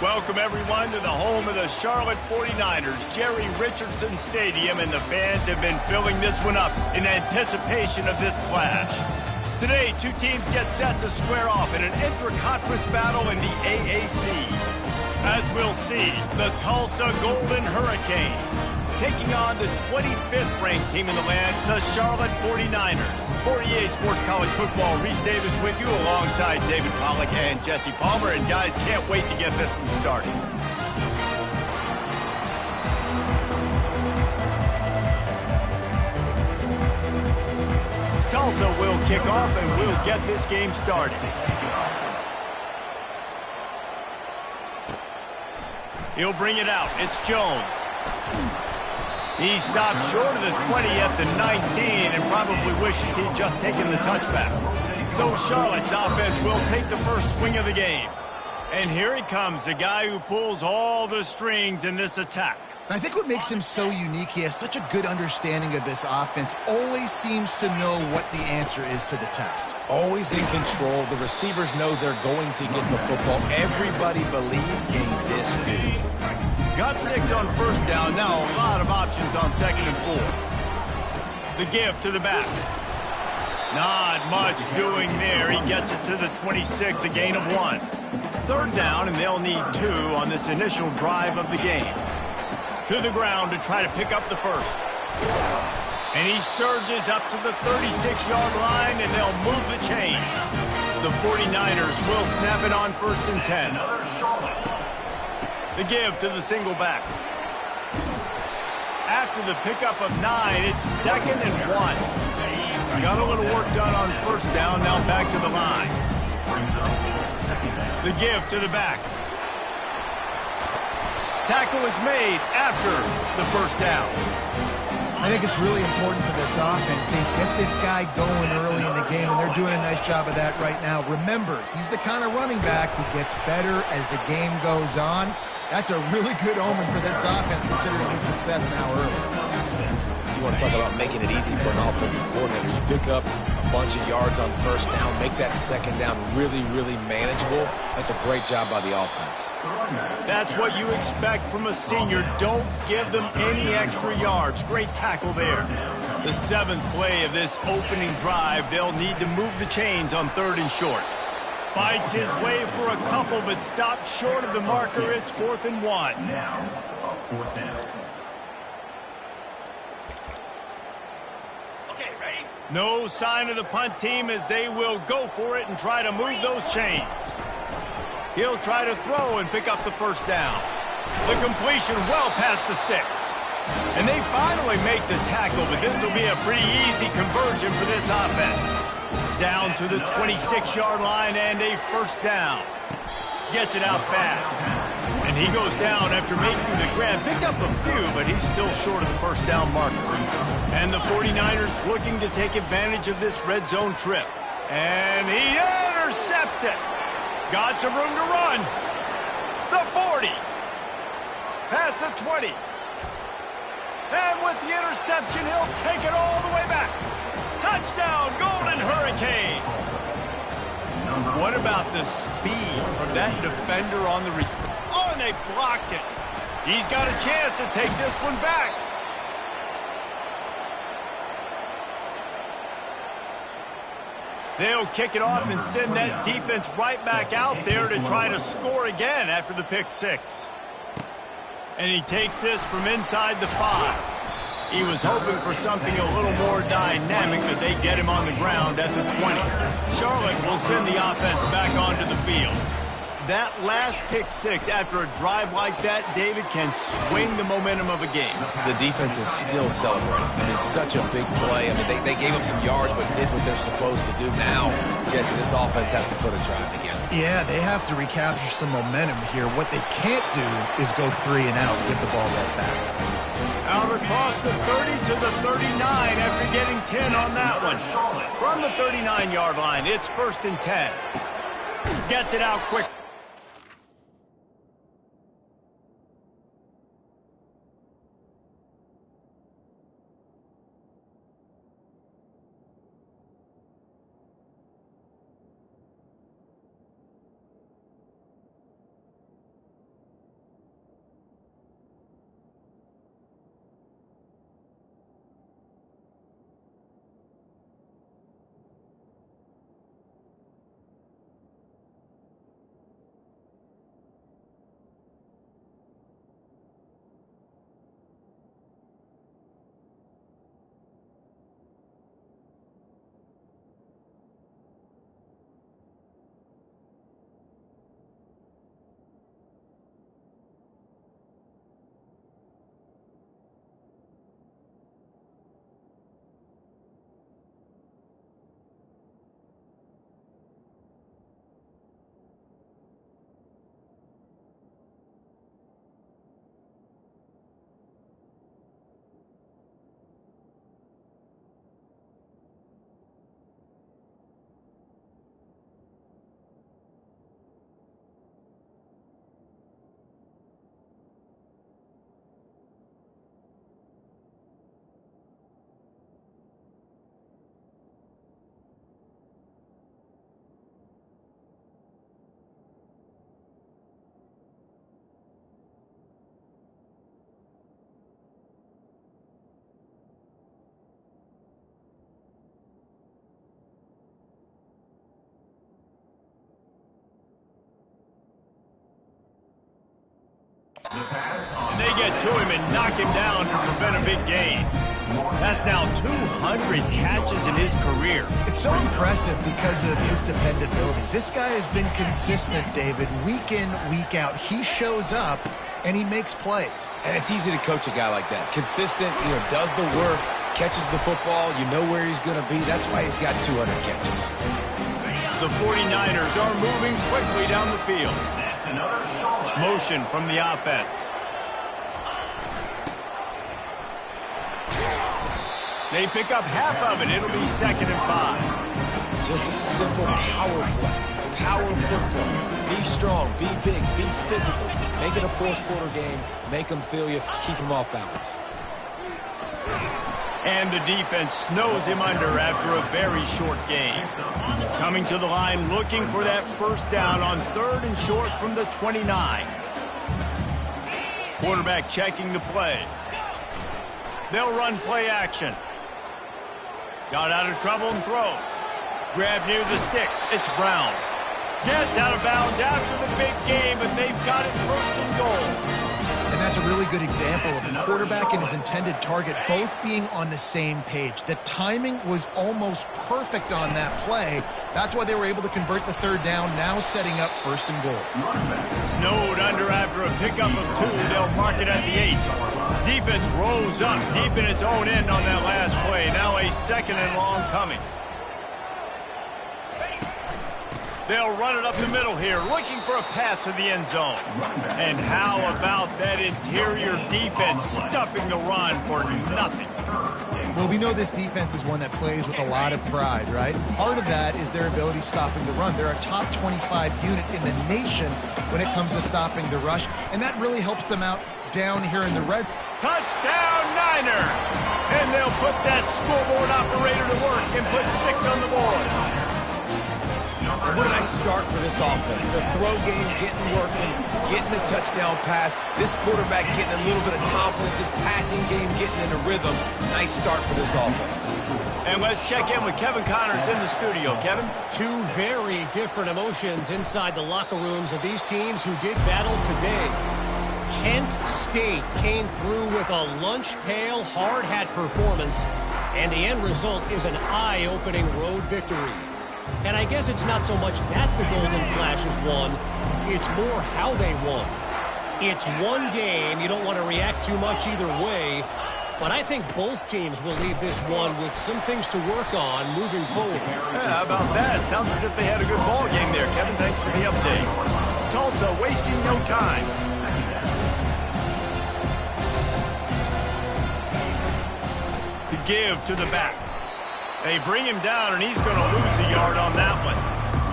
Welcome, everyone, to the home of the Charlotte 49ers, Jerry Richardson Stadium, and the fans have been filling this one up in anticipation of this clash. Today, two teams get set to square off in an intra-conference battle in the AAC. As we'll see, the Tulsa Golden Hurricane taking on the 25th ranked team in the land, the Charlotte 49ers. For EA Sports College Football, Reese Davis with you alongside David Pollack and Jesse Palmer. And guys, can't wait to get this one started. Tulsa will kick off and we'll get this game started. He'll bring it out. It's Jones. He stopped short of the 20 at the 19 and probably wishes he'd just taken the touchback. So Charlotte's offense will take the first swing of the game. And here he comes, the guy who pulls all the strings in this attack. I think what makes him so unique, he has such a good understanding of this offense, always seems to know what the answer is to the test. Always in control. The receivers know they're going to get the football. Everybody believes in this dude. Got 6 on first down. Now a lot of options on 2nd and 4. The give to the back. Not much doing there. He gets it to the 26, a gain of 1. 3rd down, and they'll need 2 on this initial drive of the game. To the ground to try to pick up the first. And he surges up to the 36-yard line, and they'll move the chain. The 49ers will snap it on 1st and 10. The give to the single back. After the pickup of 9, it's 2nd and 1. Got a little work done on 1st down, now back to the line. The give to the back. Tackle is made after the 1st down. I think it's really important for this offense. They get this guy going early in the game, and they're doing a nice job of that right now. Remember, he's the kind of running back who gets better as the game goes on. That's a really good omen for this offense, considering his success now early. You want to talk about making it easy for an offensive coordinator. You pick up a bunch of yards on 1st down, make that 2nd down really, really manageable. That's a great job by the offense. That's what you expect from a senior. Don't give them any extra yards. Great tackle there. The 7th play of this opening drive, they'll need to move the chains on 3rd and short. Fights his way for a couple, but stopped short of the marker. It's 4th and 1. Okay, ready? No sign of the punt team as they will go for it and try to move those chains. He'll try to throw and pick up the 1st down. The completion well past the sticks. And they finally make the tackle, but this will be a pretty easy conversion for this offense. Down to the 26-yard line and a 1st down. Gets it out fast. And he goes down after making the grab. Picked up a few, but he's still short of the 1st down marker. And the 49ers looking to take advantage of this red zone trip. And he intercepts it. Got some room to run. The 40. Past the 20. And with the interception, he'll take it all the way back. Touchdown, Golden Hurricane. What about the speed from that defender on the Oh, and they blocked it. He's got a chance to take this one back. They'll kick it off and send that defense right back out there to try to score again after the pick 6. And he takes this from inside the 5. He was hoping for something a little more dynamic, but they get him on the ground at the 20. Charlotte will send the offense back onto the field. That last pick 6 after a drive like that, David, can swing the momentum of a game. The defense is still celebrating. I mean, such a big play. I mean, they gave up some yards, but did what they're supposed to do. Now, Jesse, this offense has to put a drive together. Yeah, they have to recapture some momentum here. What they can't do is go 3 and out and give the ball right back. Out across the 30 to the 39 after getting 10 on that one. From the 39-yard line, it's 1st and 10. Gets it out quick. And they get to him and knock him down to prevent a big gain. That's now 200 catches in his career. It's so impressive because of his dependability. This guy has been consistent, David, week in, week out. He shows up, and he makes plays. And it's easy to coach a guy like that. Consistent, does the work, catches the football, you know where he's going to be. That's why he's got 200 catches. The 49ers are moving quickly down the field. Motion from the offense. They pick up half of it. It'll be 2nd and 5. Just a simple power play. Power football. Be strong, be big, be physical. Make it a fourth-quarter game. Make them feel you. Keep them off balance. And the defense snows him under after a very short game. Coming to the line, looking for that first down on 3rd and short from the 29. Quarterback checking the play. They'll run play action. Got out of trouble and throws. Grab near the sticks. It's Brown. Gets out of bounds after the big game, but they've got it 1st and goal. And that's a really good example of a quarterback and his intended target both being on the same page. The timing was almost perfect on that play. That's why they were able to convert the 3rd down, now setting up 1st and goal. Snowed under after a pickup of 2. They'll mark it at the 8. Defense rose up deep in its own end on that last play. Now a 2nd and long coming. They'll run it up the middle here, looking for a path to the end zone. And how about that interior defense stuffing the run for nothing? Well, we know this defense is one that plays with a lot of pride, right? Part of that is their ability stopping the run. They're a top 25 unit in the nation when it comes to stopping the rush, and that really helps them out down here in the red. Touchdown, Niners! And they'll put that scoreboard operator to work and put 6 on the board. What a nice start for this offense. The throw game getting working, getting the touchdown pass. This quarterback getting a little bit of confidence. This passing game getting in a rhythm. Nice start for this offense. And let's check in with Kevin Connors in the studio. Kevin? 2 very different emotions inside the locker rooms of these teams who did battle today. Kent State came through with a lunch pail hard hat performance, and the end result is an eye-opening road victory. And I guess it's not so much that the Golden Flashes won, it's more how they won. It's one game, you don't want to react too much either way, but I think both teams will leave this one with some things to work on moving forward. Yeah, how about that? Sounds as if they had a good ball game there. Kevin, thanks for the update. Tulsa wasting no time. To give to the back. They bring him down, and he's going to lose a yard on that one.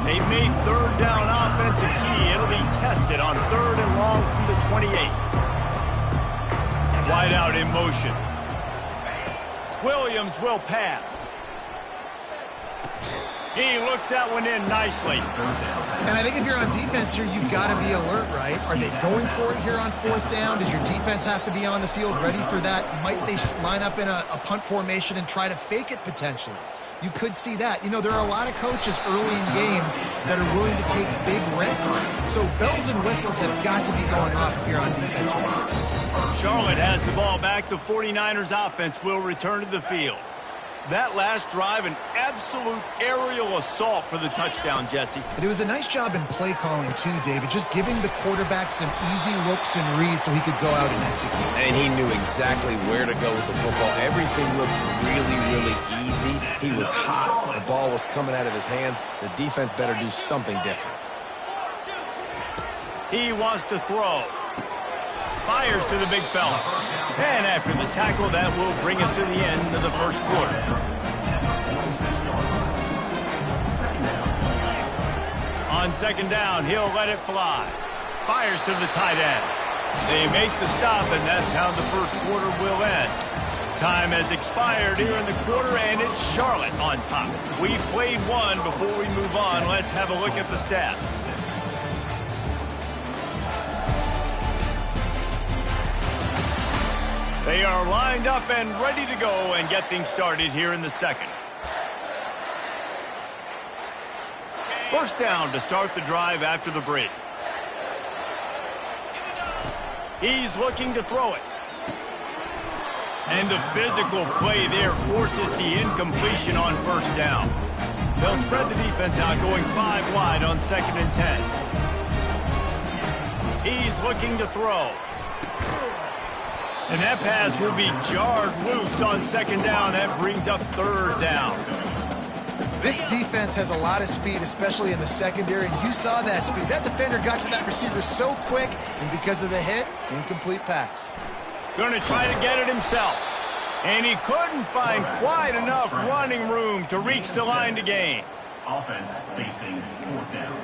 They made 3rd down offense a key. It'll be tested on 3rd and long from the 28. Wide out in motion. Williams will pass. He looks that one in nicely. And I think if you're on defense here, you've got to be alert, right? Are they going for it here on 4th down? Does your defense have to be on the field ready for that? Might they line up in a punt formation and try to fake it potentially? You could see that. There are a lot of coaches early in games that are willing to take big risks. So bells and whistles have got to be going off if you're on defense right. Charlotte has the ball back. The 49ers offense will return to the field. That last drive, an absolute aerial assault for the touchdown, Jesse. But it was a nice job in play calling, too, David, just giving the quarterback some easy looks and reads so he could go out and execute. And he knew exactly where to go with the football. Everything looked really, really easy. He was hot. The ball was coming out of his hands. The defense better do something different. He wants to throw. Fires to the big fella. And after the tackle, that will bring us to the end of the 1st quarter. On 2nd down, he'll let it fly. Fires to the tight end. They make the stop, and that's how the 1st quarter will end. Time has expired here in the quarter, and it's Charlotte on top. We played one. Before we move on, let's have a look at the stats. They are lined up and ready to go and get things started here in the 2nd. 1st down to start the drive after the break. He's looking to throw it. And the physical play there forces the incompletion on first down. They'll spread the defense out, going 5 wide on 2nd and 10. He's looking to throw. And that pass will be jarred loose on 2nd down. That brings up 3rd down. This defense has a lot of speed, especially in the secondary, and you saw that speed. That defender got to that receiver so quick, and because of the hit, incomplete pass. Going to try to get it himself. And he couldn't find quite enough running room to reach the line to gain. Offense facing 4th down.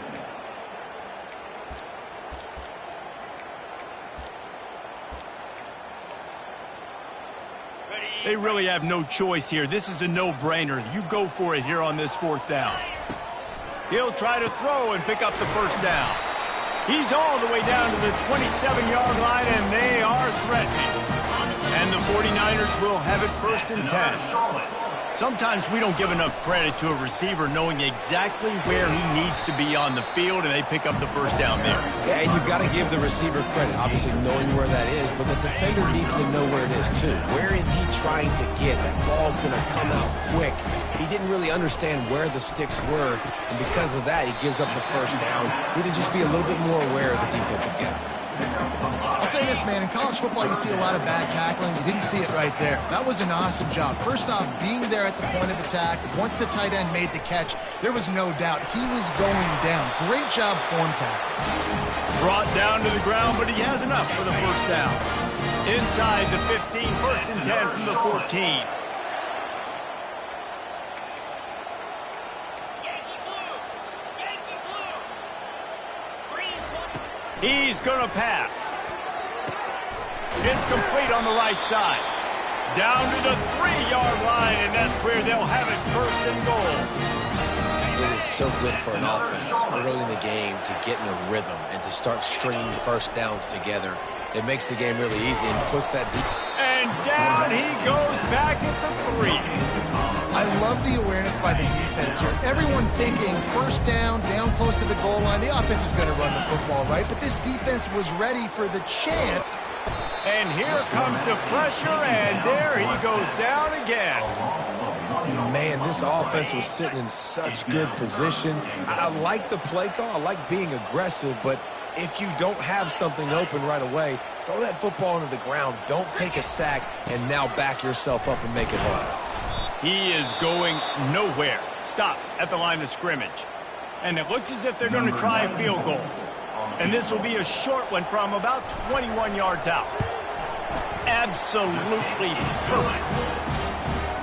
They really have no choice here. This is a no-brainer. You go for it here on this 4th down. He'll try to throw and pick up the 1st down. He's all the way down to the 27-yard line, and they are threatening. And the 49ers will have it 1st and 10. Sometimes we don't give enough credit to a receiver knowing exactly where he needs to be on the field, and they pick up the 1st down there. Yeah, and you've got to give the receiver credit, obviously knowing where that is, but the defender needs to know where it is too. Where is he trying to get? That ball's going to come out quick. He didn't really understand where the sticks were, and because of that, he gives up the 1st down. Need to just be a little bit more aware as a defensive guy. I'll say this, man. In college football, you see a lot of bad tackling. You didn't see it right there. That was an awesome job. First off, being there at the point of attack. Once the tight end made the catch, there was no doubt he was going down. Great job form tackle. Brought down to the ground, but he has enough for the 1st down. Inside the 15, 1st and 10 from the 14. He's going to pass. It's complete on the right side. Down to the 3-yard line, and that's where they'll have it 1st and goal. It is so good for an offense early in the game to get in a rhythm and to start stringing 1st downs together. It makes the game really easy and puts that deep. And down he goes back at the 3. I love the awareness by the defense here. Everyone thinking 1st down, down close to the goal line. The offense is going to run the football, right? But this defense was ready for the chance. And here comes the pressure, and there he goes down again. And man, this offense was sitting in such good position. I like the play call. I like being aggressive, but if you don't have something open right away, throw that football into the ground. Don't take a sack and now back yourself up and make it hard. He is going nowhere. Stop at the line of scrimmage. And it looks as if they're going to try a field goal. And this will be a short one from about 21 yards out. Absolutely perfect.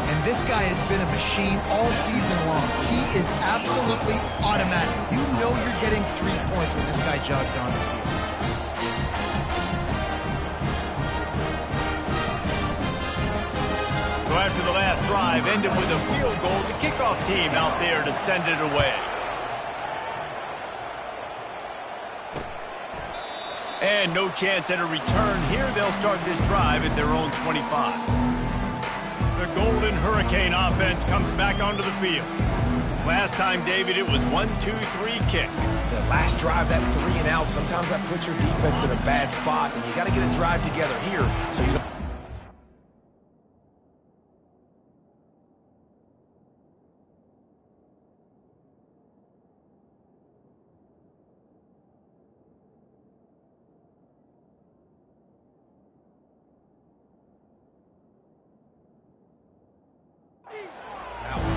And this guy has been a machine all season long. He is absolutely automatic. You know you're getting 3 points when this guy jogs on the field. So after the last drive ended with a field goal, the kickoff team out there to send it away. And no chance at a return here. They'll start this drive at their own 25. The Golden Hurricane offense comes back onto the field. Last time, David, it was 1-2-3 kick. The last drive, that 3 and out, sometimes that puts your defense in a bad spot, and you got to get a drive together here so you don't.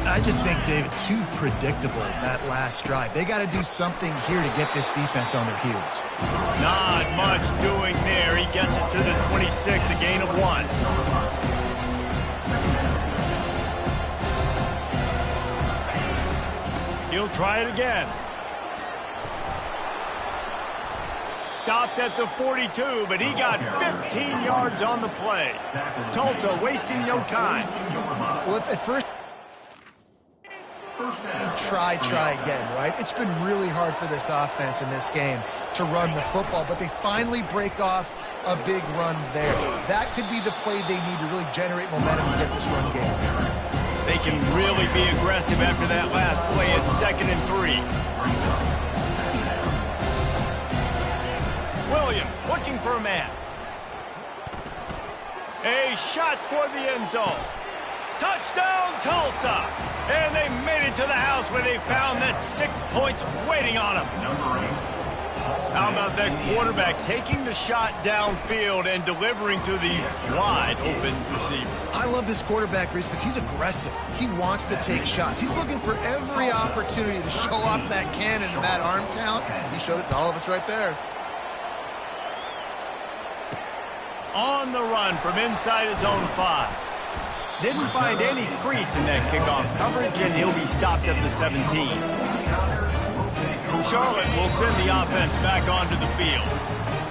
I just think, David, too predictable that last drive. They got to do something here to get this defense on their heels. Not much doing there. He gets it to the 26, a gain of 1. He'll try it again. Stopped at the 42, but he got 15 yards on the play. Tulsa wasting no time. Well, if at first try again, right? It's been really hard for this offense in this game to run the football, but they finally break off a big run there. That could be the play they need to really generate momentum and get this run game. They can really be aggressive after that last play at 2nd and 3. Williams looking for a man. A shot toward the end zone. Touchdown, Tulsa! And they made it to the house where they found that 6 points waiting on them. Number 8. How about that quarterback taking the shot downfield and delivering to the wide open receiver? I love this quarterback, Reese, because he's aggressive. He wants to take shots. He's looking for every opportunity to show off that cannon and that arm talent. He showed it to all of us right there. On the run from inside his own 5. Didn't find any crease in that kickoff coverage, and he'll be stopped at the 17. Charlotte will send the offense back onto the field.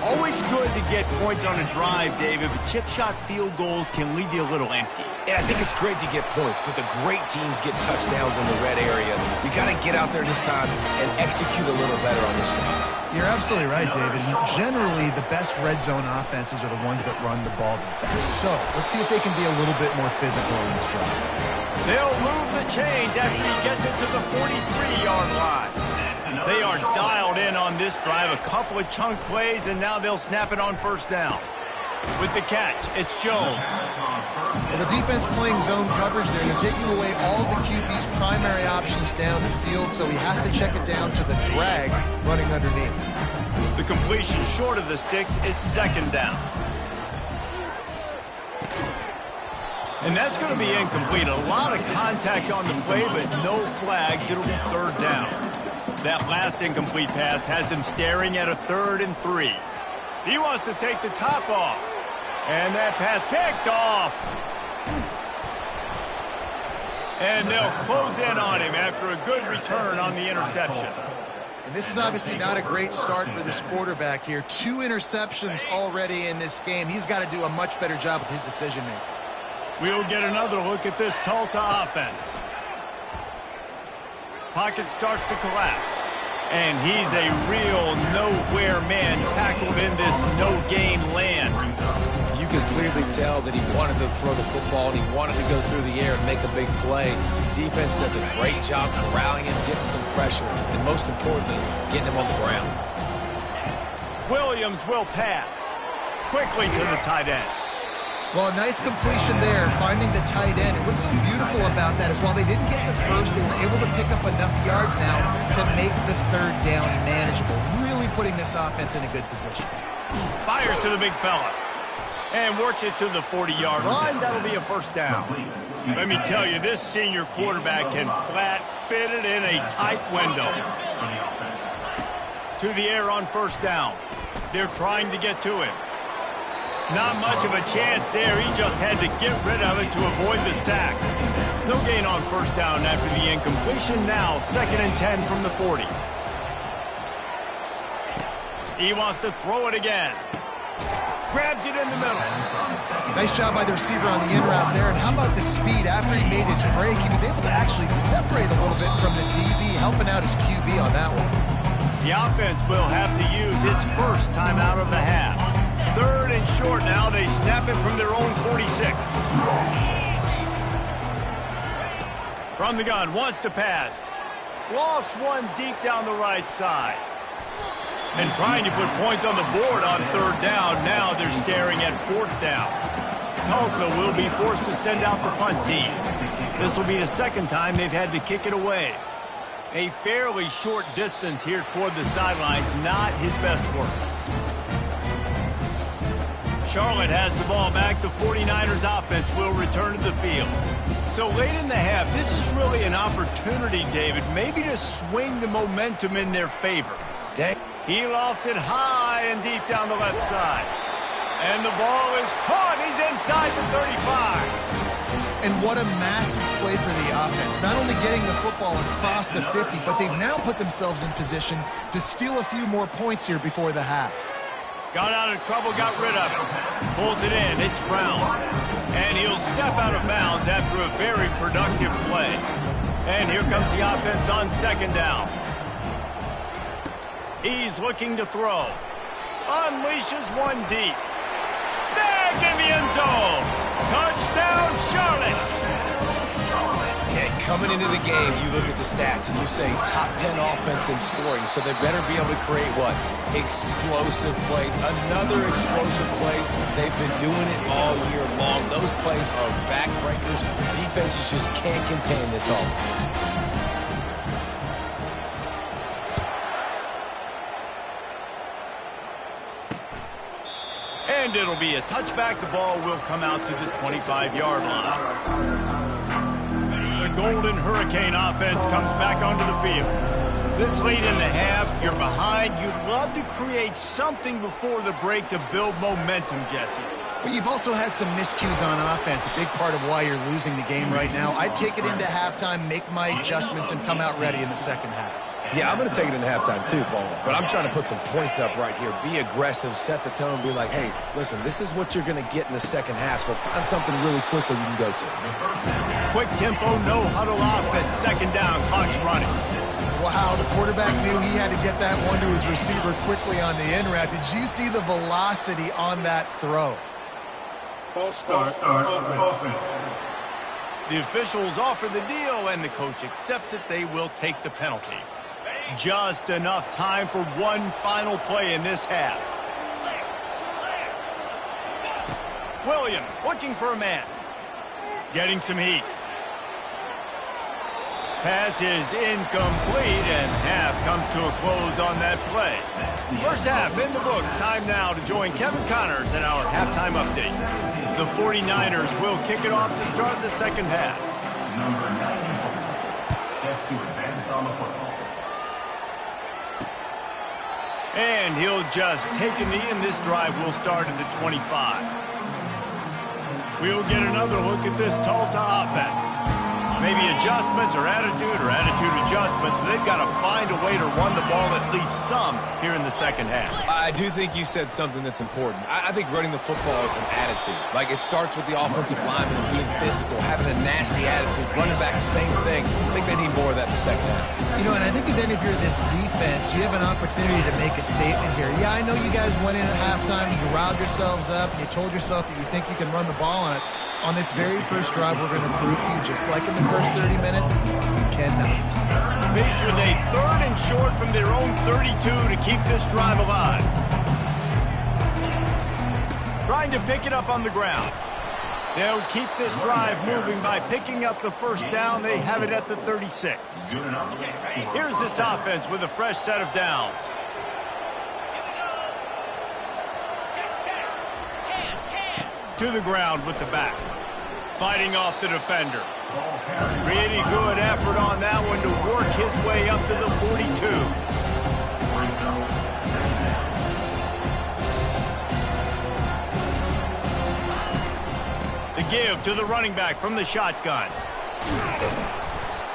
Always good to get points on a drive, David, but chip shot field goals can leave you a little empty. And I think it's great to get points, but the great teams get touchdowns in the red area. You got to get out there this time and execute a little better on this drive. You're absolutely right, David. Generally, the best red zone offenses are the ones that run the ball the best. So, let's see if they can be a little bit more physical in this drive. They'll move the chains after he gets it to the 43-yard line. They are dialed in on this drive, a couple of chunk plays, and now they'll snap it on first down. With the catch, it's Jones. Well, the defense playing zone coverage there. They're taking away all the QB's primary options down the field, so he has to check it down to the drag running underneath. The completion short of the sticks, it's second down. And that's going to be incomplete. A lot of contact on the play, but no flags. It'll be third down. That last incomplete pass has him staring at a 3rd and 3. He wants to take the top off. And that pass picked off. And they'll close in on him after a good return on the interception. And this is obviously not a great start for this quarterback here. 2 interceptions already in this game. He's got to do a much better job with his decision-making. We'll get another look at this Tulsa offense. Pocket starts to collapse. And he's a real nowhere man tackled in this no-gain land. You can clearly tell that he wanted to throw the football and he wanted to go through the air and make a big play. Defense does a great job corralling him, getting some pressure, and most importantly, getting him on the ground. Williams will pass. Quickly to the tight end. Well, a nice completion there, finding the tight end. And what's so beautiful about that is while they didn't get the first, they were able to pick up enough yards now to make the third down manageable, really putting this offense in a good position. Fires to the big fella. And works it to the 40-yard line. That'll be a first down. Let me tell you, this senior quarterback can flat fit it in a tight window. To the air on first down. They're trying to get to him. Not much of a chance there. He just had to get rid of it to avoid the sack. No gain on first down after the incompletion. Now 2nd and 10 from the 40. He wants to throw it again. Grabs it in the middle. Nice job by the receiver on the in route there. And how about the speed? After he made his break, he was able to actually separate a little bit from the DB, helping out his QB on that one. The offense will have to use its first time out of the half. 3rd and short now. They snap it from their own 46. From the gun, wants to pass. Lost one deep down the right side. And trying to put points on the board on 3rd down. Now they're staring at 4th down. Tulsa will be forced to send out the punt team. This will be the 2nd time they've had to kick it away. A fairly short distance here toward the sidelines. Not his best work. Charlotte has the ball back. The 49ers offense will return to the field. So late in the half, this is really an opportunity, David, maybe to swing the momentum in their favor. He lofts it high and deep down the left side. And the ball is caught. He's inside the 35. And what a massive play for the offense. Not only getting the football across the 50, but they've now put themselves in position to steal a few more points here before the half. Got out of trouble, got rid of it. Pulls it in, it's Brown. And he'll step out of bounds after a very productive play. And here comes the offense on 2nd down. He's looking to throw. Unleashes one deep. Snagged in the end zone. Touchdown, Charlotte. And coming into the game, you look at the stats and you say top 10 offense in scoring, so they better be able to create what? Explosive plays. Another explosive plays. They've been doing it all year long. Those plays are backbreakers. Defenses just can't contain this offense. And it'll be a touchback. The ball will come out to the 25-yard line. The Golden Hurricane offense comes back onto the field. This late in the half, you're behind. You'd love to create something before the break to build momentum, Jesse. But you've also had some miscues on offense, a big part of why you're losing the game right now. I'd take it into halftime, make my adjustments, and come out ready in the second half. Yeah, I'm going to take it into halftime too, Paul. But I'm trying to put some points up right here. Be aggressive, set the tone, be like, hey, listen, this is what you're going to get in the second half, so find something really quickly you can go to. Quick tempo, no huddle offense. Second down, clock's running. Wow, the quarterback knew he had to get that one to his receiver quickly on the in route. Did you see the velocity on that throw? False start. Offense. The officials offer the deal, and the coach accepts it. They will take the penalty. Just enough time for one final play in this half. Williams looking for a man. Getting some heat. Pass is incomplete, and half comes to a close on that play. First half in the books. Time now to join Kevin Connors in our halftime update. The 49ers will kick it off to start the second half. Number 94, set to advance on the football. And he'll just take a knee, and this drive will start at the 25. We'll get another look at this Tulsa offense. Maybe adjustments or attitude adjustments, but they've got to find a way to run the ball at least some here in the second half. I do think you said something that's important. I think running the football is an attitude. Like, it starts with the offensive lineman and being physical, having a nasty attitude. Running back, same thing. I think they need more of that in the second half. You know, and I think even if you're this defense, you have an opportunity to make a statement here. Yeah, I know you guys went in at halftime, you riled yourselves up, and you told yourself that you think you can run the ball on us. On this very first drive, we're going to prove to you, just like in the first 30 minutes, you cannot. Faced with a third and short from their own 32 to keep this drive alive. Trying to pick it up on the ground. They'll keep this drive moving by picking up the first down. They have it at the 36. Here's this offense with a fresh set of downs. To the ground with the back. Fighting off the defender. Really good effort on that one to work his way up to the 42. The give to the running back from the shotgun.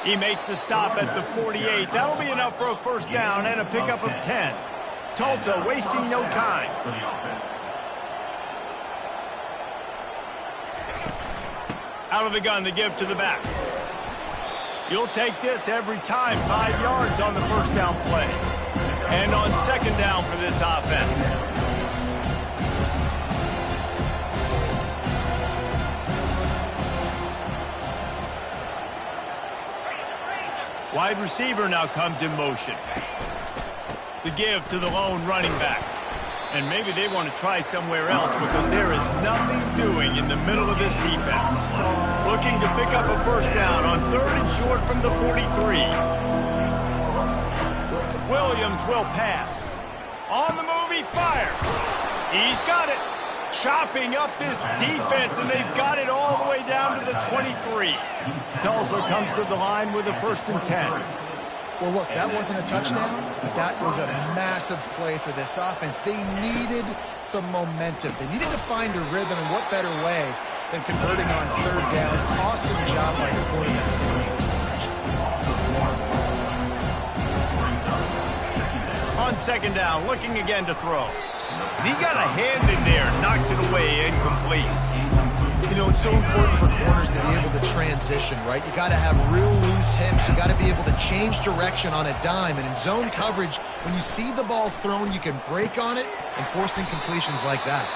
He makes the stop at the 48. That'll be enough for a first down and a pickup of 10. Tulsa wasting no time. Out of the gun, the give to the back. You'll take this every time. 5 yards on the first down play. And on second down for this offense. Wide receiver now comes in motion. The give to the lone running back. And maybe they want to try somewhere else because there is nothing doing in the middle of this defense. Looking to pick up a first down on third and short from the 43. Williams will pass. On the move, he fires. He's got it. Chopping up this defense, and they've got it all the way down to the 23. Tulsa comes to the line with a first and 10. Well, look, that wasn't a touchdown, but that was a massive play for this offense. They needed some momentum. They needed to find a rhythm, and what better way than converting on third down. Awesome job by the quarterback. On second down, looking again to throw. And he got a hand in there, knocks it away, incomplete. You know, it's so important for corners to be able to transition, right? You got to have real loose hips. You got to be able to change direction on a dime. And in zone coverage, when you see the ball thrown, you can break on it and force incompletions like that.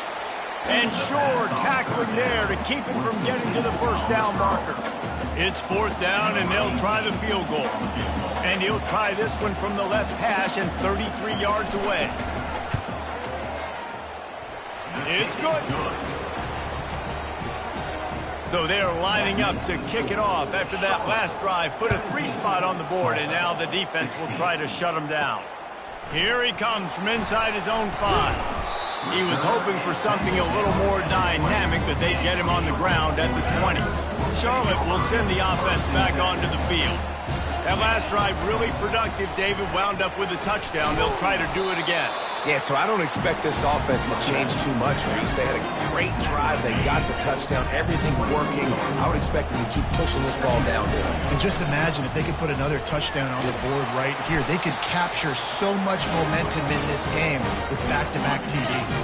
And sure, tackling there to keep him from getting to the first down marker. It's fourth down, and they'll try the field goal. And he'll try this one from the left hash and 33 yards away. It's good. So they're lining up to kick it off after that last drive. Put a 3 spot on the board, and now the defense will try to shut them down. Here he comes from inside his own 5. He was hoping for something a little more dynamic, but they'd get him on the ground at the 20. Charlotte will send the offense back onto the field. That last drive really productive. David wound up with a touchdown. They'll try to do it again. Yeah, so I don't expect this offense to change too much, Reese. They had a great drive. They got the touchdown. Everything working. I would expect them to keep pushing this ball downhill. And just imagine if they could put another touchdown on the board right here. They could capture so much momentum in this game with back-to-back TDs.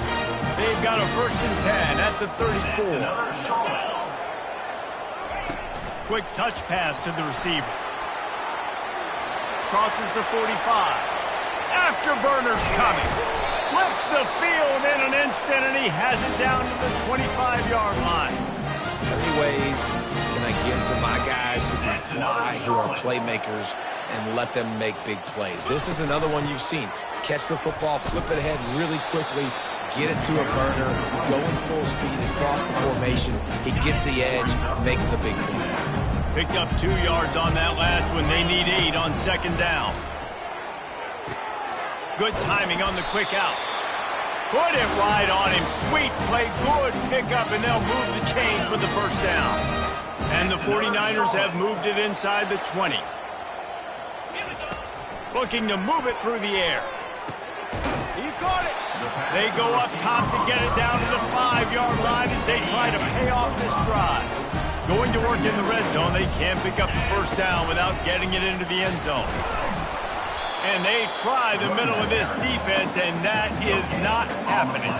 They've got a 1st and 10 at the 34. Quick touch pass to the receiver. Crosses the 45. Afterburner's coming. Flips the field in an instant, and he has it down to the 25-yard line. How many ways can I get to my guys who can fly, who are playmakers, and let them make big plays? This is another one you've seen. Catch the football, flip it ahead really quickly, get it to a burner, go in full speed across the formation. He gets the edge, makes the big play. Picked up 2 yards on that last one. They need 8 on 2nd down. Good timing on the quick out. Put it right on him. Sweet play. Good pickup, and they'll move the chains with the 1st down. And the 49ers have moved it inside the 20. Looking to move it through the air. He caught it. They go up top to get it down to the 5-yard line as they try to pay off this drive. Going to work in the red zone. They can't pick up the 1st down without getting it into the end zone. And they try the middle of this defense, and that is not happening.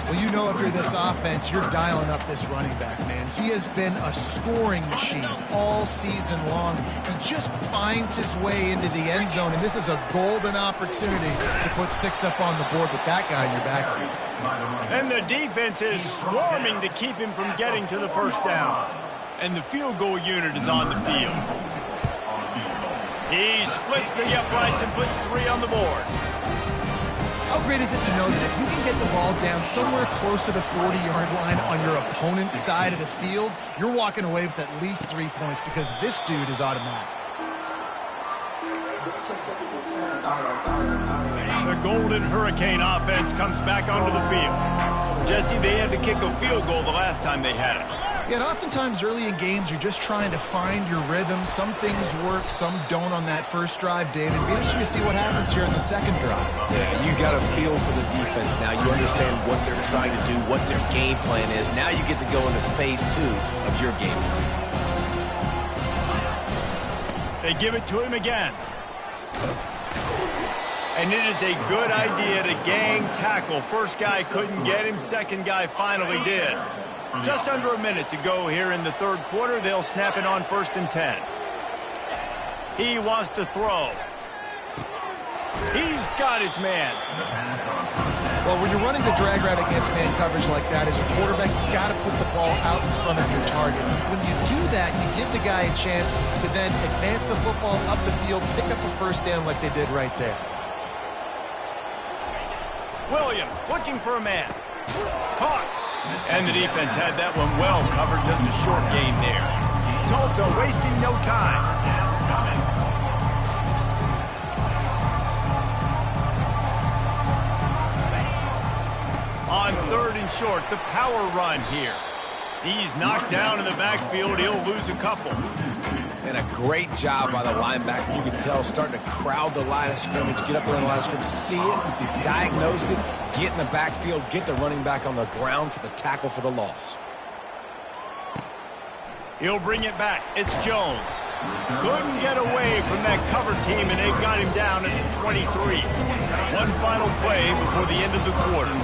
Well, you know if you're this offense, you're dialing up this running back, man. He has been a scoring machine all season long. He just finds his way into the end zone, and this is a golden opportunity to put 6 up on the board with that guy in your backfield. And the defense is swarming to keep him from getting to the 1st down. And the field goal unit is on the field. He splits the uprights and puts 3 on the board. How great is it to know that if you can get the ball down somewhere close to the 40-yard line on your opponent's side of the field, you're walking away with at least 3 points because this dude is automatic. The Golden Hurricane offense comes back onto the field. Jesse, they had to kick a field goal the last time they had it. Yeah, and oftentimes early in games, you're just trying to find your rhythm. Some things work, some don't on that 1st drive, David. Be interesting to see what happens here in the 2nd drive. Yeah, you got a feel for the defense now. You understand what they're trying to do, what their game plan is. Now you get to go into phase 2 of your game plan. They give it to him again. And it is a good idea to gang tackle. 1st guy couldn't get him. 2nd guy finally did. Just under a minute to go here in the 3rd quarter. They'll snap it on 1st and 10. He wants to throw. He's got his man. Well, when you're running the drag route against man coverage like that, as a quarterback, you got to put the ball out in front of your target. When you do that, you give the guy a chance to then advance the football up the field, pick up a 1st down like they did right there. Williams looking for a man. Caught. And the defense had that one well covered. Just a short game there. Tulsa wasting no time. On 3rd and short, the power run here. He's knocked down in the backfield. He'll lose a couple. And a great job by the linebacker. You can tell starting to crowd the line of scrimmage, get up there in the line of scrimmage, see it, diagnose it, get in the backfield, get the running back on the ground for the tackle for the loss. He'll bring it back. It's Jones. Couldn't get away from that cover team, and they've got him down at the 23. One final play before the end of the quarter.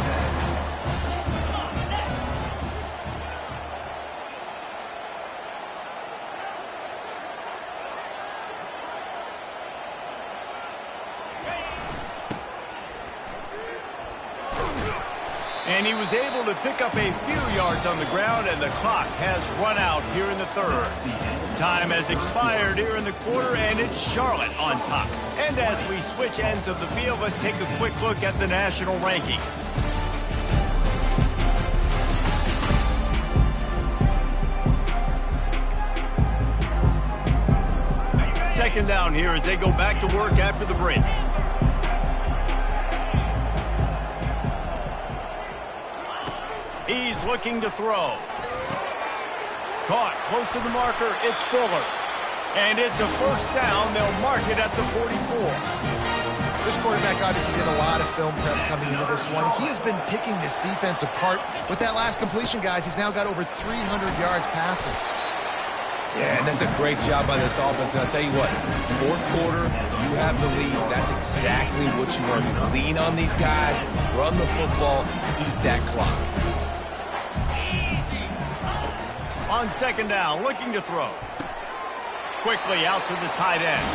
And he was able to pick up a few yards on the ground, and the clock has run out here in the 3rd. Time has expired here in the quarter, and it's Charlotte on top. And as we switch ends of the field, let's take a quick look at the national rankings. second down here as they go back to work after the break. He's looking to throw. Caught close to the marker. It's Fuller. And it's a first down. They'll mark it at the 44. This quarterback obviously did a lot of film prep coming into this one. He has been picking this defense apart. With that last completion, guys, he's now got over 300 yards passing. Yeah, and that's a great job by this offense. And I'll tell you what, fourth quarter, you have the lead. That's exactly what you want to do. Lean on these guys, run the football, eat that clock. On second down, looking to throw. Quickly out to the tight end.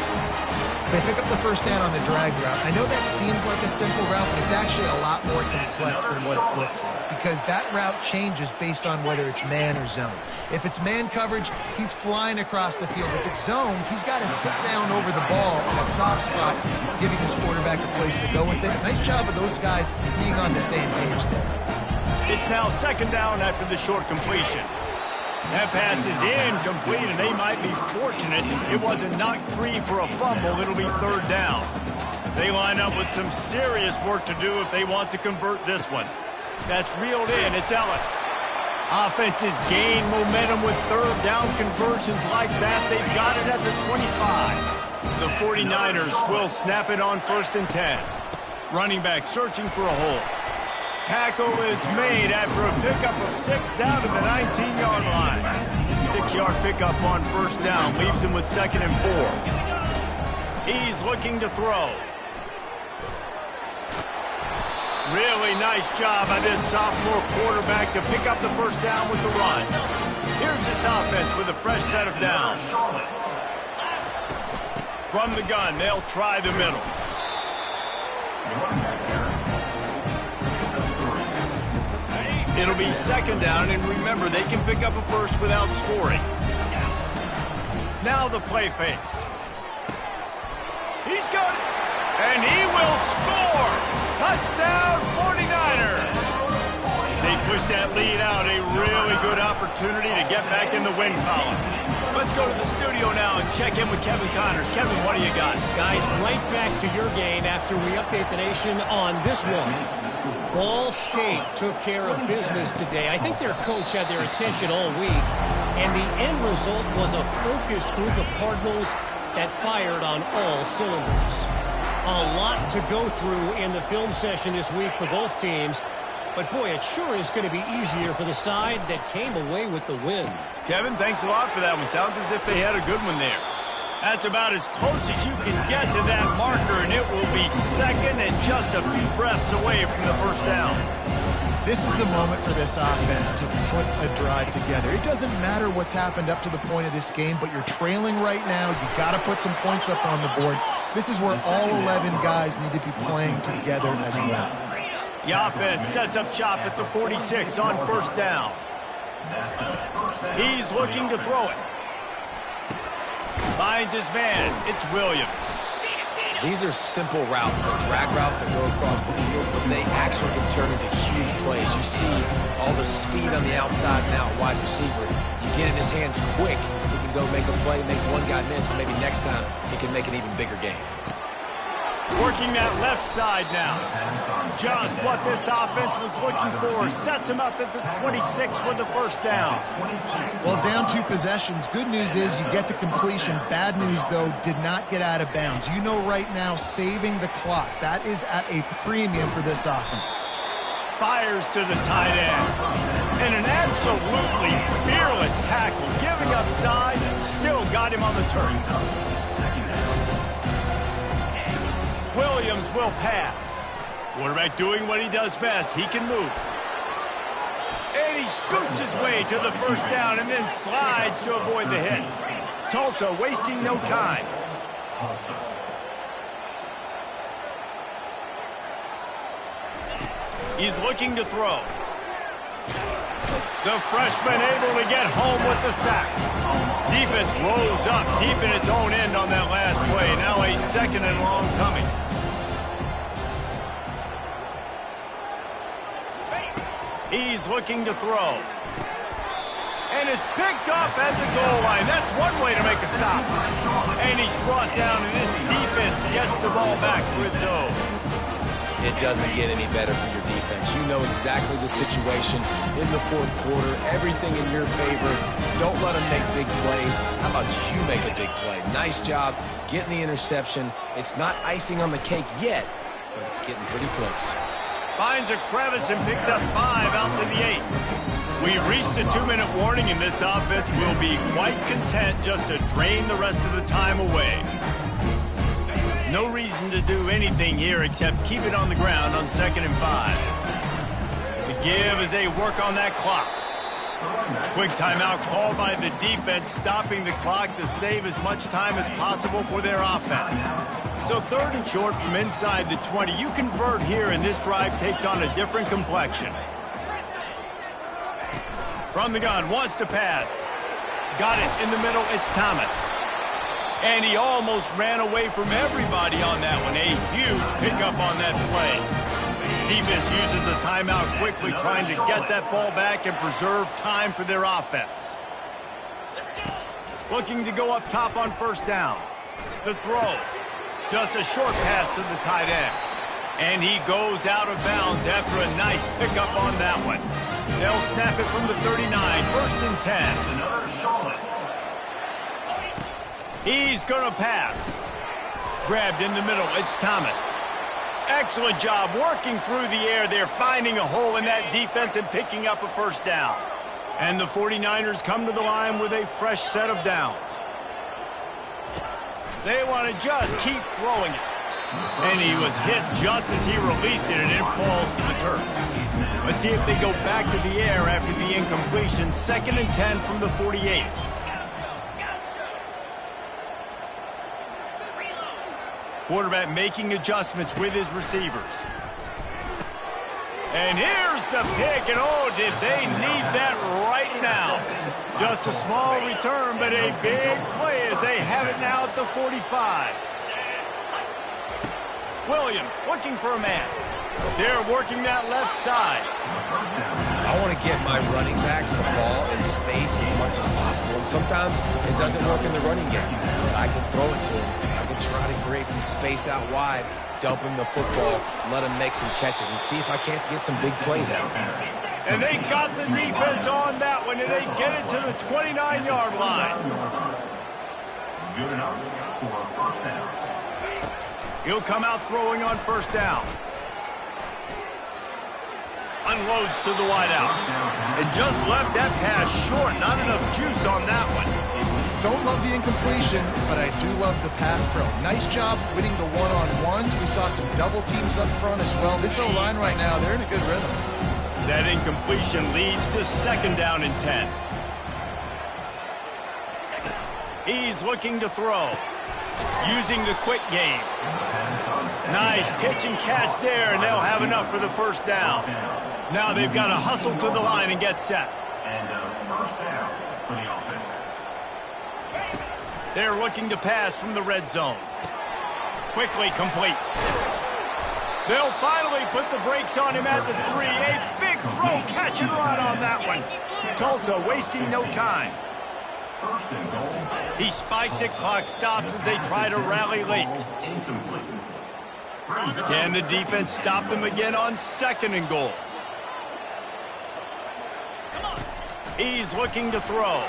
They pick up the first down on the drag route. I know that seems like a simple route, but it's actually a lot more complex than what it looks like because that route changes based on whether it's man or zone. If it's man coverage, he's flying across the field. If it's zone, he's got to sit down over the ball in a soft spot, giving his quarterback a place to go with it. Nice job of those guys being on the same page there. It's now second down after the short completion. That pass is incomplete, and they might be fortunate it wasn't knocked free for a fumble. It'll be third down. They line up with some serious work to do if they want to convert this one. That's reeled in. It's Ellis. Offenses gain momentum with third down conversions like that. They've got it at the 25. The 49ers will snap it on 1st and 10. Running back searching for a hole. Tackle is made after a pickup of 6 down to the 19-yard line. 6-yard pickup on first down leaves him with 2nd and 4. He's looking to throw. Really nice job by this sophomore quarterback to pick up the first down with the run. Here's this offense with a fresh set of downs. From the gun, they'll try the middle. It'll be second down, and remember, they can pick up a first without scoring. Now the play fake. He's got it, and he will score! Touchdown, 49ers! As they push that lead out, a really good opportunity to get back in the win column. Let's go to the studio now and check in with Kevin Connors. Kevin, what do you got? Guys, right back to your game after we update the nation on this one. Ball State took care of business today. I think their coach had their attention all week, and the end result was a focused group of Cardinals that fired on all cylinders. A lot to go through in the film session this week for both teams, but boy, it sure is going to be easier for the side that came away with the win. Kevin, thanks a lot for that one. Sounds as if they had a good one there. That's about as close as you can get to that marker, and it will be second and just a few breaths away from the first down. This is the moment for this offense to put a drive together. It doesn't matter what's happened up to the point of this game, but you're trailing right now. You've got to put some points up on the board. This is where all 11 guys need to be playing together as one. The offense sets up shop at the 46 on first down. He's looking to throw it. Finds his man. It's Williams. These are simple routes, the drag routes that go across the field, but they actually can turn into huge plays. You see all the speed on the outside and out wide receiver. You get in his hands quick, he can go make a play, make one guy miss, and maybe next time he can make an even bigger game. Working that left side now. Just what this offense was looking for. Sets him up at the 26 with the first down. Well, down 2 possessions. Good news is you get the completion. Bad news, though, did not get out of bounds. You know right now, saving the clock. That is at a premium for this offense. Fires to the tight end. And an absolutely fearless tackle. Giving up size, still got him on the turn. Williams will pass. Quarterback doing what he does best. He can move. And he scoots his way to the first down and then slides to avoid the hit. Tulsa wasting no time. He's looking to throw. The freshman able to get home with the sack. Defense rose up deep in its own end on that last play. Now a second and long coming. He's looking to throw. And it's picked off at the goal line. That's one way to make a stop. And he's brought down, and this defense gets the ball back to its own. It doesn't get any better for your defense. You know exactly the situation in the fourth quarter. Everything in your favor. Don't let them make big plays. How about you make a big play? Nice job getting the interception. It's not icing on the cake yet, but it's getting pretty close. Finds a crevice and picks up 5 out to the 8. We've reached the 2-minute warning, and this offense will be quite content just to drain the rest of the time away. No reason to do anything here except keep it on the ground on 2nd and 5. The give as they work on that clock. Quick timeout called by the defense, stopping the clock to save as much time as possible for their offense. So 3rd and short from inside the 20. You convert here, and this drive takes on a different complexion. From the gun, wants to pass. Got it in the middle, it's Thomas. And he almost ran away from everybody on that one. A huge pickup on that play. Defense uses a timeout quickly, trying to get that ball back and preserve time for their offense. Looking to go up top on 1st down. The throw. Just a short pass to the tight end. And he goes out of bounds after a nice pickup on that one. They'll snap it from the 39, 1st and 10. He's going to pass. Grabbed in the middle, it's Thomas. Excellent job working through the air there, finding a hole in that defense and picking up a 1st down. And the 49ers come to the line with a fresh set of downs. They want to just keep throwing it. And he was hit just as he released it, and it falls to the turf. Let's see if they go back to the air after the incompletion. 2nd and 10 from the 48. Quarterback making adjustments with his receivers. And here's the pick, and oh, did they need that right now. Just a small return, but a big play as they have it now at the 45. Williams looking for a man. They're working that left side. I want to get my running backs the ball in space as much as possible, and sometimes it doesn't work in the running game. But I can throw it to him. I can try to create some space out wide, dump him the football, let him make some catches, and see if I can't get some big plays out. And they got the defense on that one, and they get it to the 29-yard line. Good enough for 1st down. He'll come out throwing on 1st down. Unloads to the wideout. And just left that pass short. Not enough juice on that one. Don't love the incompletion, but I do love the pass pro. Nice job winning the one-on-ones. We saw some double teams up front as well. This O-line right now, they're in a good rhythm. That incompletion leads to 2nd down and 10. He's looking to throw. Using the quick game. Nice pitch and catch there, and they'll have enough for the 1st down. Now they've got to hustle to the line and get set. And 1st down for the offense. They're looking to pass from the red zone. Quickly complete. They'll finally put the brakes on him at the 3. A big throw, catch and run on that one. Tulsa wasting no time. He spikes it, clock stops as they try to rally late. Can the defense stop them again on 2nd and goal? He's looking to throw.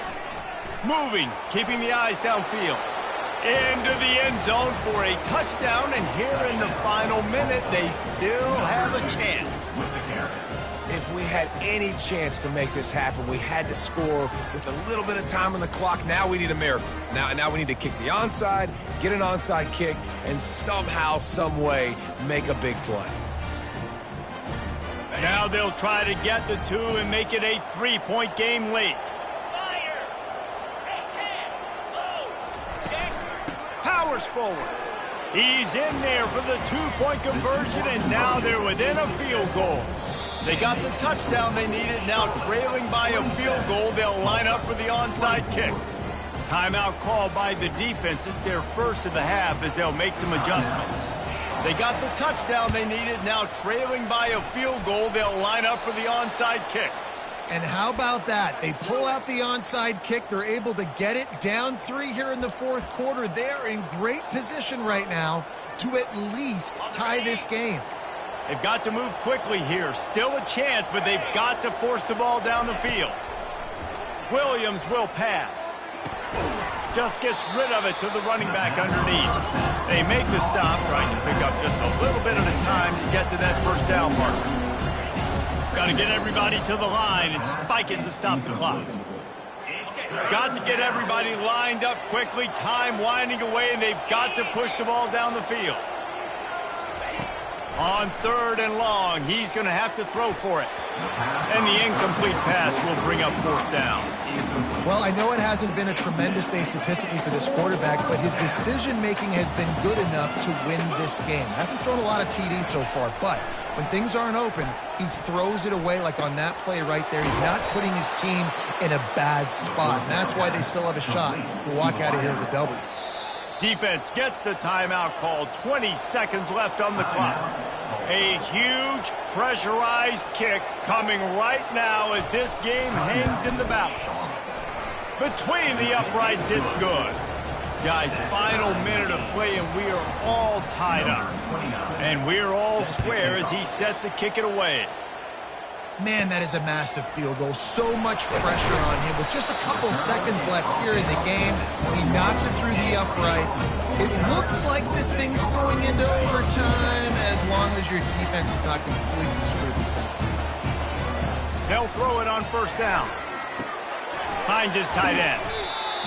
Moving, keeping the eyes downfield. Into the end zone for a touchdown, and here in the final minute, they still have a chance. If we had any chance to make this happen, we had to score with a little bit of time on the clock. Now we need a miracle. Now we need to kick the onside, get an onside kick, and somehow, some way, make a big play. Now they'll try to get the 2 and make it a 3-point game late. Powers forward. He's in there for the 2-point conversion, and now they're within a field goal. They got the touchdown they needed. Now trailing by a field goal, they'll line up for the onside kick. Timeout called by the defense. It's their first of the half as they'll make some adjustments. They got the touchdown they needed. Now trailing by a field goal, they'll line up for the onside kick. And how about that? They pull out the onside kick. They're able to get it down 3 here in the fourth quarter. They're in great position right now to at least tie this game. They've got to move quickly here. Still a chance, but they've got to force the ball down the field. Williams will pass. Just gets rid of it to the running back underneath. They make the stop, trying to pick up just a little bit at a time to get to that first down marker. Got to get everybody to the line and spike it to stop the clock. Got to get everybody lined up quickly. Time winding away, and they've got to push the ball down the field. On 3rd and long, he's going to have to throw for it. And the incomplete pass will bring up 4th down. Well, I know it hasn't been a tremendous day statistically for this quarterback, but his decision-making has been good enough to win this game. Hasn't thrown a lot of TDs so far, but when things aren't open, he throws it away like on that play right there. He's not putting his team in a bad spot, and that's why they still have a shot to walk out of here with a W. Defense gets the timeout called. 20 seconds left on the clock. A huge pressurized kick coming right now as this game hangs in the balance. Between the uprights, it's good. Guys, final minute of play, and we are all tied up. And we're all square as he's set to kick it away. Man, that is a massive field goal. So much pressure on him. With just a couple seconds left here in the game, he knocks it through the uprights. It looks like this thing's going into overtime as long as your defense is not completely screwed this thing. They'll throw it on 1st down. Finds his tight end.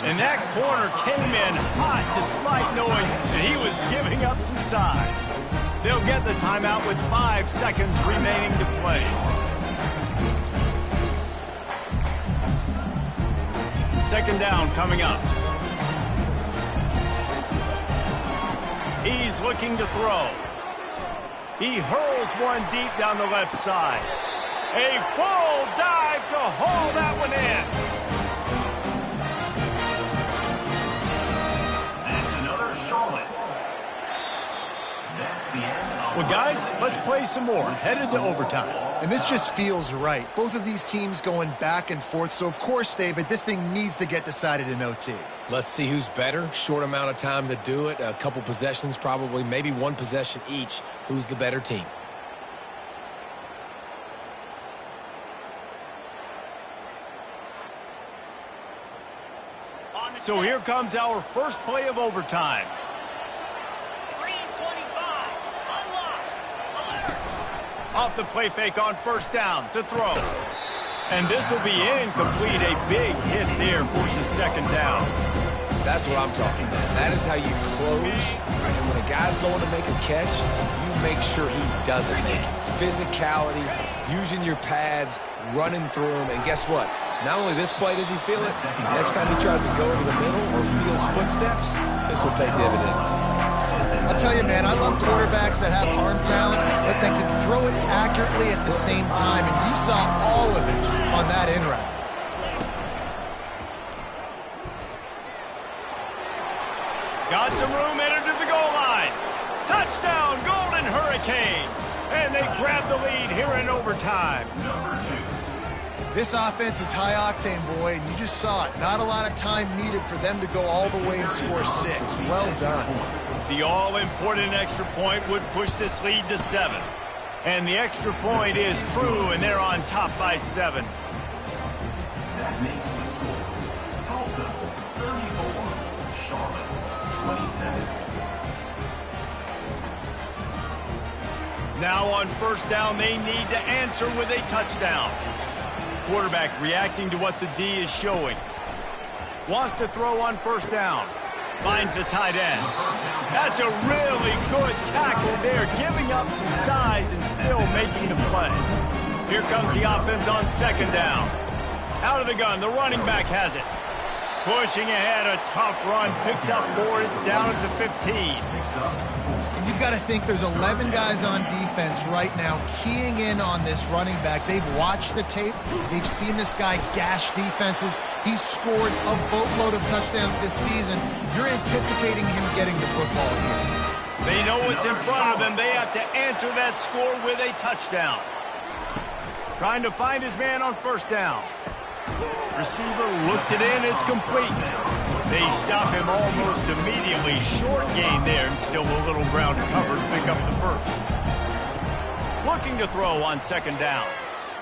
And that corner came in hot despite knowing that he was giving up some size. They'll get the timeout with 5 seconds remaining to play. Second down coming up. He's looking to throw. He hurls one deep down the left side. A full dive to haul that one in. That's another Charlotte. That's the end of Well, guys, let's play some more. Headed to overtime. And this just feels right. Both of these teams going back and forth. So, of course, David, this thing needs to get decided in OT. Let's see who's better. Short amount of time to do it. A couple possessions probably, maybe one possession each. Who's the better team? So here comes our first play of overtime. Off the play fake on 1st down to throw. And this will be incomplete. A big hit there forces 2nd down. That's what I'm talking about. That is how you close. And when a guy's going to make a catch, you make sure he doesn't make it. Physicality, using your pads, running through them. And guess what? Not only this play does he feel it, next time he tries to go over the middle or feels footsteps, this will pay dividends. I'll tell you, man, I love quarterbacks that have arm talent, but that can throw it accurately at the same time, and you saw all of it on that in route. Got some room, entered to the goal line. Touchdown, Golden Hurricane. And they grab the lead here in overtime. This offense is high octane, boy, and you just saw it. Not a lot of time needed for them to go all the way and score 6. Well done. The all-important extra point would push this lead to 7. And the extra point is true, and they're on top by 7. That makes the score. Tulsa, 34. Charlotte, 27. Now on 1st down, they need to answer with a touchdown. Quarterback reacting to what the D is showing. Wants to throw on 1st down. Finds a tight end. That's a really good tackle there, giving up some size and still making the play. Here comes the offense on 2nd down. Out of the gun, the running back has it. Pushing ahead, a tough run, picks up 4, it's down at the 15. You've got to think there's 11 guys on defense right now keying in on this running back. They've watched the tape. They've seen this guy gash defenses. He's scored a boatload of touchdowns this season. You're anticipating him getting the football here. They know what's in front of them. They have to answer that score with a touchdown. Trying to find his man on first down. Receiver looks it in. It's complete. They stop him almost immediately. Short gain there and still a little ground covered to pick up the first. Looking to throw on second down.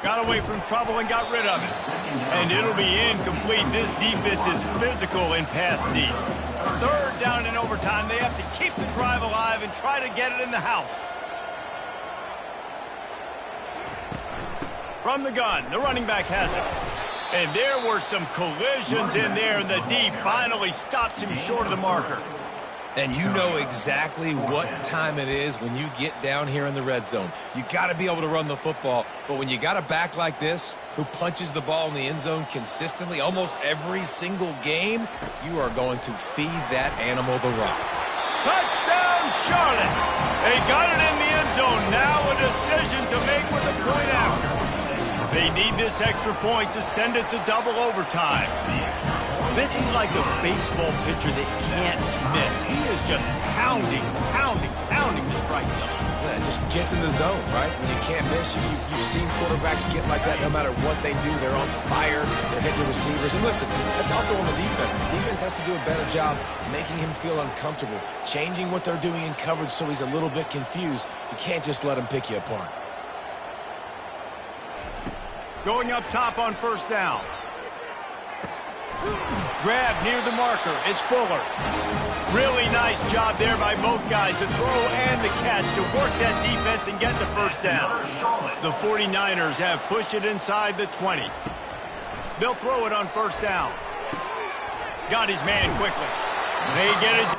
Got away from trouble and got rid of it. And it'll be incomplete. This defense is physical in pass deep. Third down in overtime. They have to keep the drive alive and try to get it in the house. From the gun, the running back has it. And there were some collisions in there, and the D finally stops him short of the marker. And you know exactly what time it is when you get down here in the red zone. You got to be able to run the football, but when you got a back like this who punches the ball in the end zone consistently almost every single game, you are going to feed that animal the rock. Touchdown, Charlotte! They got it in the end zone. Now a decision to make with a point after. They need this extra point to send it to double overtime. This is like a baseball pitcher that can't miss. He is just pounding the strike zone. Yeah, it just gets in the zone, right? When you can't miss, you've seen quarterbacks get like that no matter what they do. They're on fire. They're hitting the receivers. And listen, that's also on the defense. The defense has to do a better job making him feel uncomfortable, changing what they're doing in coverage so he's a little bit confused. You can't just let him pick you apart. Going up top on first down. Grab near the marker. It's Fuller. Really nice job there by both guys to throw and the catch to work that defense and get the first down. The 49ers have pushed it inside the 20. They'll throw it on first down. Got his man quickly. They get it.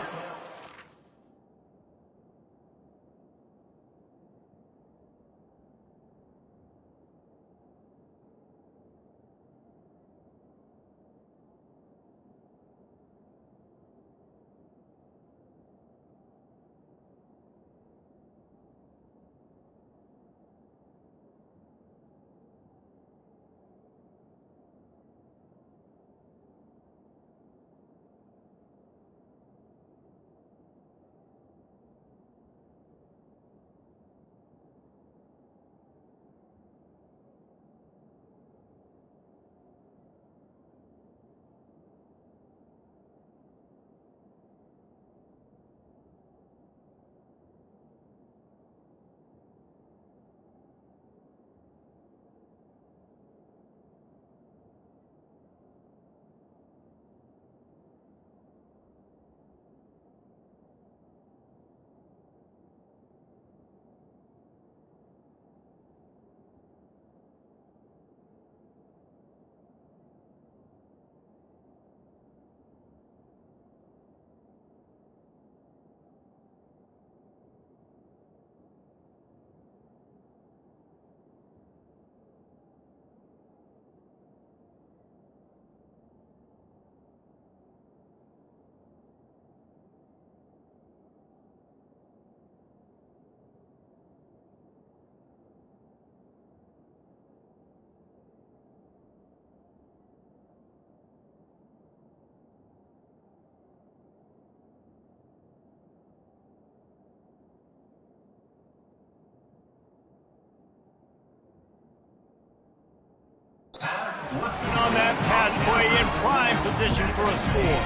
On that pass play in prime position for a score.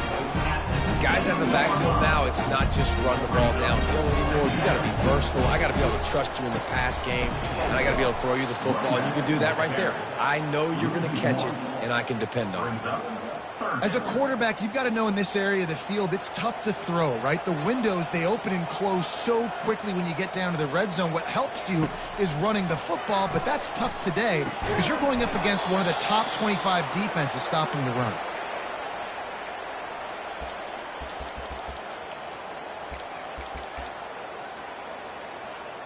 Guys in the backfield now, it's not just run the ball downhill anymore. You got to be versatile. I got to be able to trust you in the pass game, and I got to be able to throw you the football, and you can do that right there. I know you're going to catch it, and I can depend on it. As a quarterback, you've got to know in this area of the field, it's tough to throw, right? The windows, they open and close so quickly when you get down to the red zone. What helps you is running the football, but that's tough today because you're going up against one of the top 25 defenses stopping the run.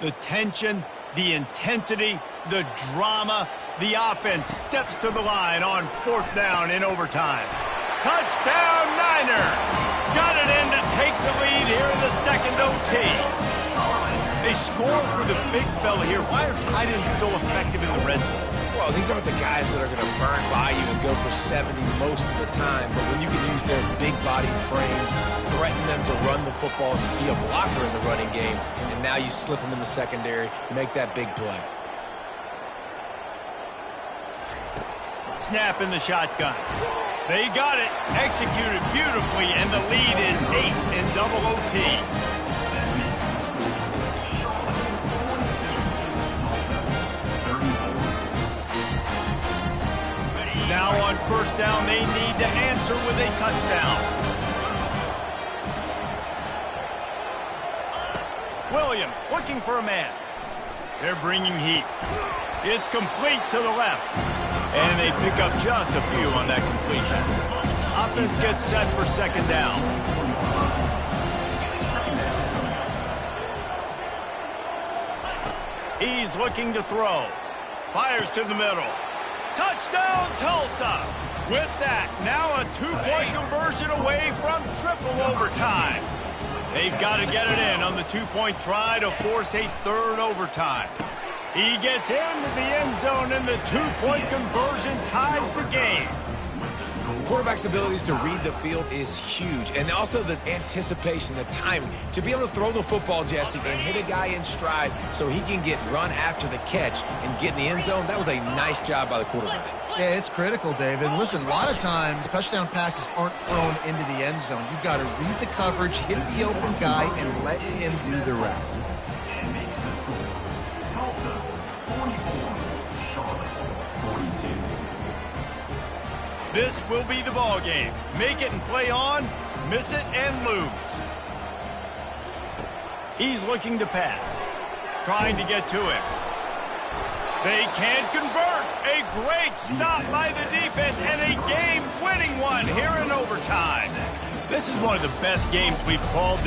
The tension, the intensity, the drama, the offense steps to the line on fourth down in overtime. Touchdown, Niners! Got it in to take the lead here in the second OT. They score for the big fella here. Why are tight ends so effective in the red zone? Well, these aren't the guys that are going to burn by you and go for 70 most of the time, but when you can use their big body frames, threaten them to run the football, be a blocker in the running game, and now you slip them in the secondary, make that big play. Snap in the shotgun. They got it, executed beautifully, and the lead is 8 in double OT. Now on first down, they need to answer with a touchdown. Williams looking for a man. They're bringing heat. It's complete to the left. And they pick up just a few on that completion. Offense gets set for second down. He's looking to throw. Fires to the middle. Touchdown, Tulsa! With that, now a two-point conversion away from triple overtime. They've got to get it in on the two-point try to force a third overtime. He gets into the end zone, and the two-point conversion ties the game. Quarterback's abilities to read the field is huge, and also the anticipation, the timing. To be able to throw the football, Jesse, and hit a guy in stride so he can get run after the catch and get in the end zone, that was a nice job by the quarterback. Yeah, it's critical, David. Listen, a lot of times touchdown passes aren't thrown into the end zone. You've got to read the coverage, hit the open guy, and let him do the rest. Tulsa, 44. Charlotte, 42. This will be the ball game. Make it and play on, miss it and lose. He's looking to pass, trying to get to him. They can't convert. A great stop by the defense and a game-winning one here in overtime. This is one of the best games we've called.